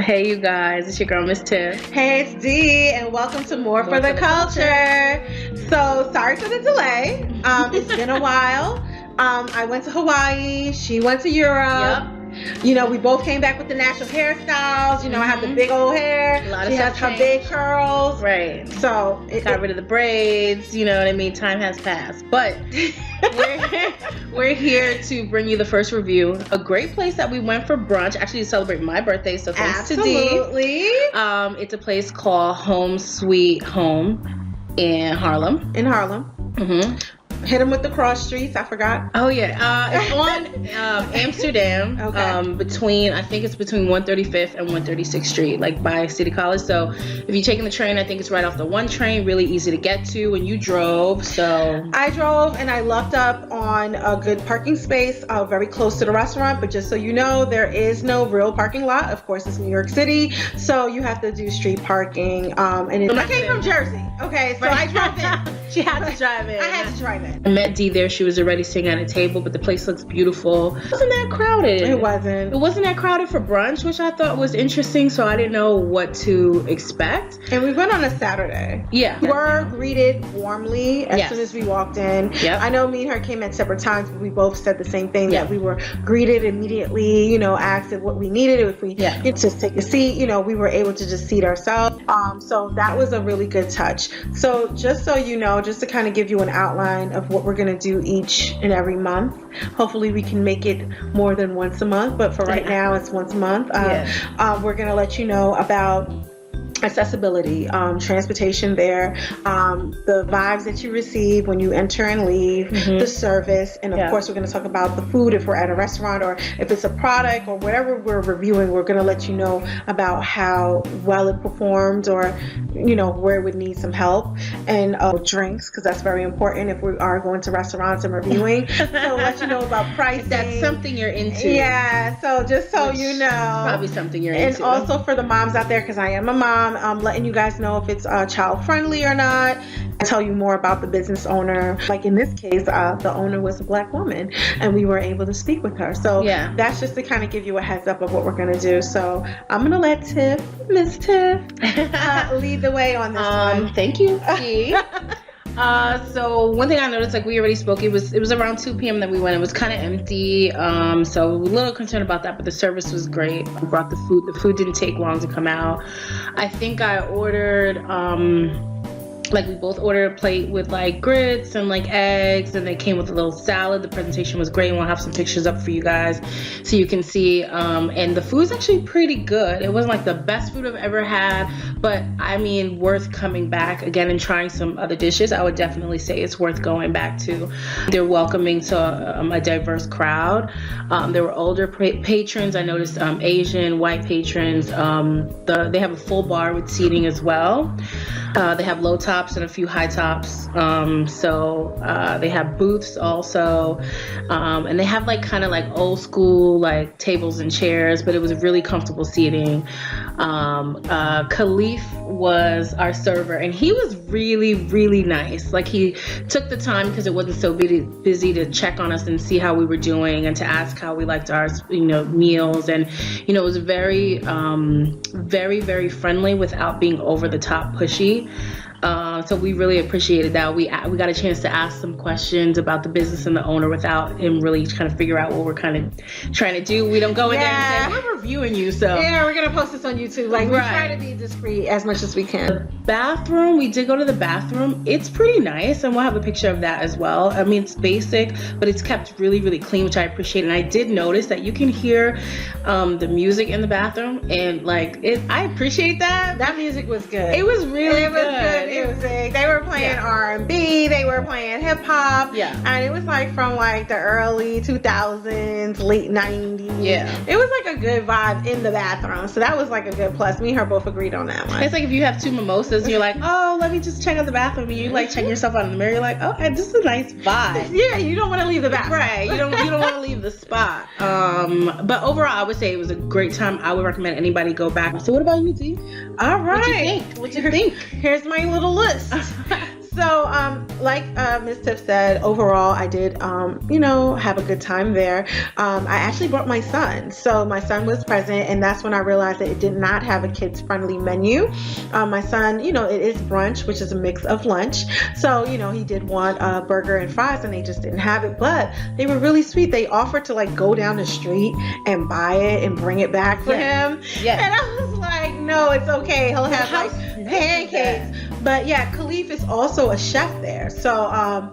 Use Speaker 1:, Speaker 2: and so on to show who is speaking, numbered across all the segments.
Speaker 1: Hey you guys, it's your girl Miss Tiff.
Speaker 2: Hey, it's Dee, and welcome to More for the Culture. So, sorry for the delay. It's been a while. I went to Hawaii. She went to Europe.
Speaker 1: Yep.
Speaker 2: You know, we both came back with the natural hairstyles. You know, I have the big old hair.
Speaker 1: She
Speaker 2: has her big curls.
Speaker 1: Right.
Speaker 2: So,
Speaker 1: got rid of the braids. You know what I mean? Time has passed. But we're here to bring you the first review. A great place that we went for brunch, actually to celebrate my birthday. So thanks to Dee.
Speaker 2: Absolutely.
Speaker 1: It's a place called Home Sweet Home in Harlem. Mm-hmm.
Speaker 2: Hit them with the cross streets. I forgot.
Speaker 1: Oh yeah, it's on Amsterdam.
Speaker 2: Okay.
Speaker 1: Between 135th and 136th Street, like by City College. So if you're taking the train, I think it's right off the one train. Really easy to get to. And you drove, so
Speaker 2: I drove and I lucked up on a good parking space, very close to the restaurant. But just so you know, there is no real parking lot. Of course, it's New York City, so you have to do street parking. And I came from Jersey. Okay, so I drove in.
Speaker 1: She had to drive in.
Speaker 2: I had to drive in.
Speaker 1: I met Dee there. She was already sitting at a table, but the place looks beautiful. It wasn't that crowded.
Speaker 2: It wasn't.
Speaker 1: It wasn't that crowded for brunch, which I thought was interesting, so I didn't know what to expect.
Speaker 2: And we went on a Saturday.
Speaker 1: Yeah.
Speaker 2: We were greeted warmly as soon as we walked in.
Speaker 1: Yep.
Speaker 2: I know me and her came at separate times, but we both said the same thing, that we were greeted immediately, you know, asked if what we needed, if we just take a seat, you know, we were able to just seat ourselves. So that was a really good touch. So just so you know, just to kind of give you an outline of what we're going to do each and every month. Hopefully we can make it more than once a month, but for right now it's once a month. We're going to let you know about accessibility, transportation there, the vibes that you receive when you enter and leave, the service, and of course we're going to talk about the food if we're at a restaurant or if it's a product or whatever we're reviewing. We're going to let you know about how well it performed or, you know, where it would need some help, and drinks, because that's very important if we are going to restaurants and reviewing. So let you know about pricing.
Speaker 1: That's something you're into.
Speaker 2: Yeah, so just so you know.
Speaker 1: Probably something you're
Speaker 2: into.
Speaker 1: And
Speaker 2: also for the moms out there, because I am a mom, letting you guys know if it's child friendly or not. I tell you more about the business owner. Like in this case, the owner was a Black woman, and we were able to speak with her. So that's just to kind of give you a heads up of what we're going to do. So I'm going to let Miss Tiff, lead the way on this one.
Speaker 1: Thank you, Dee. So one thing I noticed, like we already spoke, it was around 2 p.m. that we went. It was kind of empty, so a little concerned about that, but the service was great. We brought the food. The food didn't take long to come out. I think I ordered we both ordered a plate with like grits and like eggs, and they came with a little salad. The presentation was great, and we'll have some pictures up for you guys so you can see. And the food's actually pretty good. It wasn't like the best food I've ever had, but I mean, worth coming back again and trying some other dishes. I would definitely say it's worth going back to. They're welcoming to a diverse crowd. There were older patrons. I noticed Asian, white patrons. They have a full bar with seating as well. They have low tops and a few high tops. So they have booths also. And they have like kind of like old school like tables and chairs, but it was really comfortable seating. Khalif was our server, and he was really, really nice. Like he took the time, because it wasn't so busy, to check on us and see how we were doing and to ask how we liked our, you know, meals. And, you know, it was very, very, very friendly without being over the top pushy. So we really appreciated that. We got a chance to ask some questions about the business and the owner without him really kind of figure out what we're kind of trying to do. We don't go in there and say, we're reviewing you. So
Speaker 2: yeah, we're going to post this on YouTube. Like we try to be discreet as much as we can.
Speaker 1: The bathroom, we did go to the bathroom. It's pretty nice, and we'll have a picture of that as well. I mean, it's basic, but it's kept really, really clean, which I appreciate. And I did notice that you can hear the music in the bathroom, and like I appreciate that.
Speaker 2: That music was good.
Speaker 1: It was really
Speaker 2: good. It was music. They were playing R&B. They were playing hip hop.
Speaker 1: Yeah.
Speaker 2: And it was like from like the early 2000s, late 90s.
Speaker 1: Yeah.
Speaker 2: It was like a good vibe in the bathroom. So that was like a good plus. Me and her both agreed on that one.
Speaker 1: It's like if you have 2 mimosas, and you're like, oh, let me just check out the bathroom, and you like check yourself out in the mirror. You're like, oh, this is a nice vibe.
Speaker 2: Yeah, you don't want to leave the bathroom.
Speaker 1: Right. You don't want to leave the spot. But overall, I would say it was a great time. I would recommend anybody go back. So what about you, Dee?
Speaker 2: All right.
Speaker 1: What you think?
Speaker 2: Here's my little list. Like Ms. Tiff said, overall, I did, have a good time there. I actually brought my son. So my son was present, and that's when I realized that it did not have a kids-friendly menu. My son, it is brunch, which is a mix of lunch. So, he did want a burger and fries, and they just didn't have it. But they were really sweet. They offered to, go down the street and buy it and bring it back for him. Yeah. And I was like, no, it's okay. He'll have, pancakes. But yeah, Khalif is also a chef there. So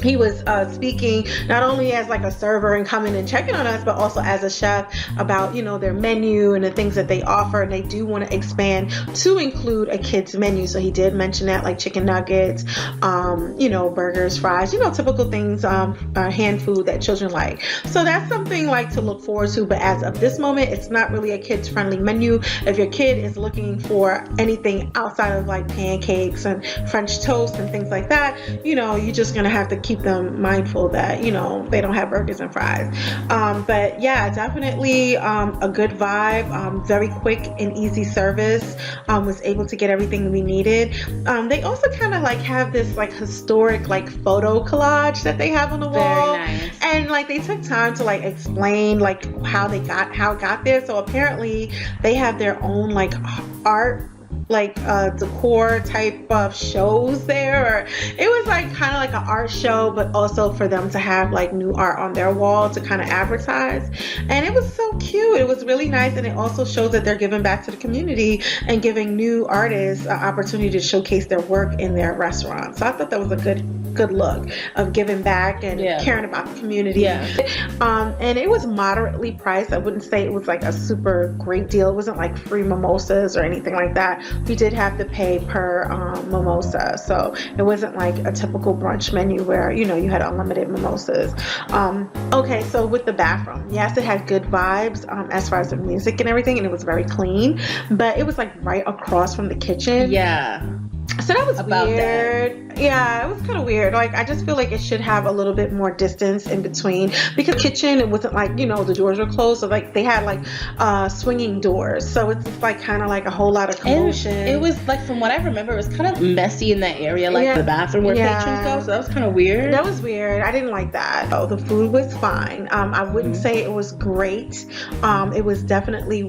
Speaker 2: he was speaking not only as a server and coming and checking on us, but also as a chef about, their menu and the things that they offer. And they do want to expand to include a kids menu. So he did mention that, like chicken nuggets, burgers, fries, typical things, hand food that children like. So that's something to look forward to. But as of this moment, it's not really a kids friendly menu. If your kid is looking for anything outside of pancakes and French toast and things like that, you're just going to have to keep them mindful that they don't have burgers and fries. But yeah, definitely a good vibe, very quick and easy service. Was able to get everything we needed. They also kind of have this historic photo collage that they have on the wall.
Speaker 1: Very nice.
Speaker 2: And they took time to explain how it got there. So apparently they have their own art decor type of shows there, or it was kind of an art show, but also for them to have new art on their wall to kind of advertise. And it was so cute. It was really nice, and it also shows that they're giving back to the community and giving new artists an opportunity to showcase their work in their restaurant. So I thought that was a good look of giving back and caring about the community. Yeah. And it was moderately priced. I wouldn't say it was a super great deal. It wasn't free mimosas or anything like that. We did have to pay per mimosa, so it wasn't a typical brunch menu where you had unlimited mimosas. Okay, so with the bathroom, yes, it had good vibes as far as the music and everything, and it was very clean, but it was right across from the kitchen.
Speaker 1: Yeah.
Speaker 2: So that was weird. Yeah, it was kind of weird. I just feel it should have a little bit more distance in between, because kitchen, it wasn't the doors were closed, so they had swinging doors, so it's kind of a whole lot of commotion.
Speaker 1: And it was from what I remember, it was kind of messy in that area, the bathroom where patrons go, so that was kind of weird.
Speaker 2: That was weird. I didn't like that. Oh, the food was fine. I wouldn't say it was great. It was definitely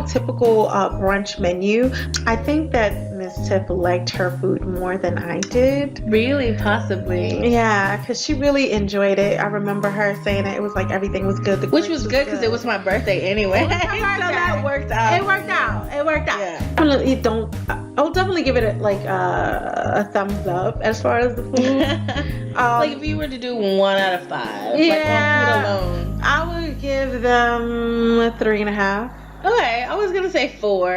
Speaker 2: typical brunch menu. I think that Miss Tiff liked her food more than I did.
Speaker 1: Really? Possibly.
Speaker 2: Yeah, because she really enjoyed it. I remember her saying that it was everything was good.
Speaker 1: Which was good because it was my birthday anyway.
Speaker 2: So that worked out. It worked out. Yeah. I'll definitely give it a thumbs up as far as the food.
Speaker 1: If you were to do 1 out of 5,
Speaker 2: yeah,
Speaker 1: on food alone,
Speaker 2: I would give them a 3.5.
Speaker 1: Okay, I was gonna say 4.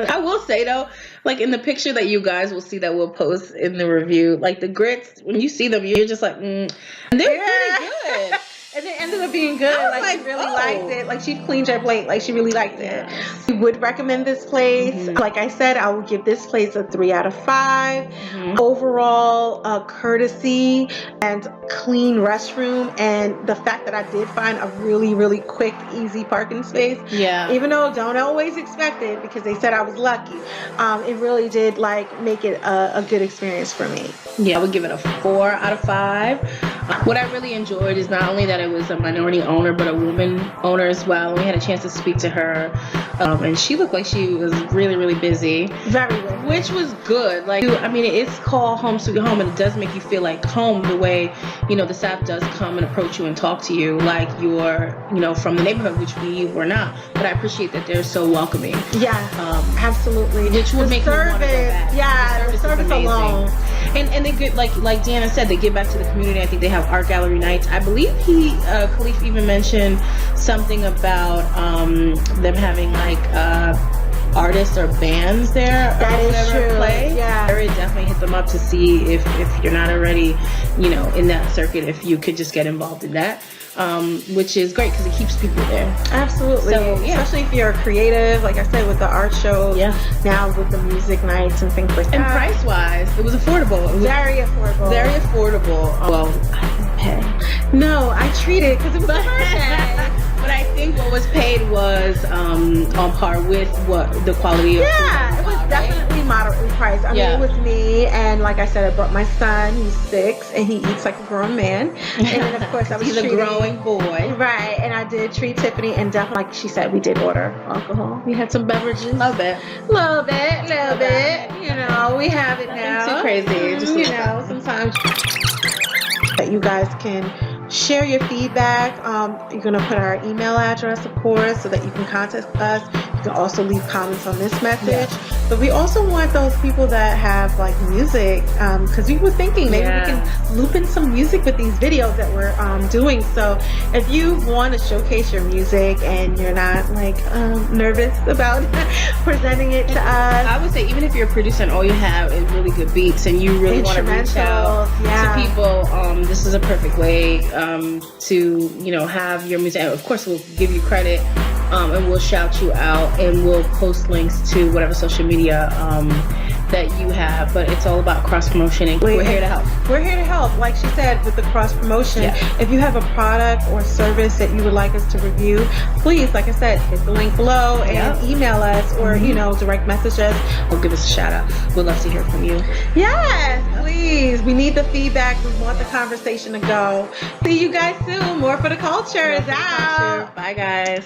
Speaker 1: I will say though, in the picture that you guys will see that we'll post in the review, the grits, when you see them, you're just and they're pretty good.
Speaker 2: And it ended up being good. She really liked it. She cleaned her plate. She really liked it. We would recommend this place. Mm-hmm. Like I said, I would give this place a 3 out of 5. Mm-hmm. Overall, courtesy and clean restroom, and the fact that I did find a really, really quick, easy parking space. Yeah. Even though don't always expect it, because they said I was lucky. It really did make it a good experience for me.
Speaker 1: Yeah, I would give it a 4 out of 5. What I really enjoyed is not only that it was a minority owner, but a woman owner as well. And we had a chance to speak to her, and she looked like she was really, really busy.
Speaker 2: Very busy.
Speaker 1: Which was good. It's called Home Sweet Home, and it does make you feel like home the way, the staff does come and approach you and talk to you like you're, from the neighborhood, which we were not. But I appreciate that they're so welcoming.
Speaker 2: Yeah, absolutely.
Speaker 1: Which would make me want to go back.
Speaker 2: Yeah, the service alone.
Speaker 1: And they get, like Deanna said, they give back to the community. I think they have art gallery nights. I believe Khalif even mentioned something about them having artists or bands there.
Speaker 2: That is true.
Speaker 1: Play. Yeah. I would definitely hit them up to see if you're not already, in that circuit, if you could just get involved in that. Which is great because it keeps people there.
Speaker 2: Absolutely. So, yeah. Especially if you're creative, like I said, with the art shows, now with the music nights and things like that.
Speaker 1: And price-wise, it was affordable. It was
Speaker 2: very affordable.
Speaker 1: Very affordable. Well, I didn't pay.
Speaker 2: No, I treated because it was my birthday.
Speaker 1: But I think what was paid was on par with what the quality of
Speaker 2: food. was definitely moderately priced. I mean, it was me, and like I said, I brought my son. He's 6, and he eats like a grown man. And then, of course, I was
Speaker 1: he's a growing boy,
Speaker 2: right? And I did treat Tiffany, and definitely, like she said, we did order alcohol. We had some beverages, a little bit. You know, we have it now.
Speaker 1: Nothing too crazy, just
Speaker 2: you know, sometimes that you guys can share your feedback. You're going to put our email address, of course, so that you can contact us. You can also leave comments on this message. But we also want those people that have like music, because we were thinking maybe we can loop in some music with these videos that we're doing. So if you want to showcase your music and you're not like nervous about presenting it to us,
Speaker 1: I would say even if you're a producer and all you have is really good beats and you really want to reach out to people, this is a perfect way to, you know, have your music. And of course, we'll give you credit, and we'll shout you out, and we'll post links to whatever social media that you have. But it's all about cross promotion, and we're here to help.
Speaker 2: We're here to help, like she said, with the cross promotion. If you have a product or service that you would like us to review, please, like I said, hit the link below and email us, or you know, direct message us, or give us a shout out. We'd love to hear from you. Yes, please. We need the feedback. We want the conversation to go. See you guys soon. More for the Culture is out.
Speaker 1: Bye, guys.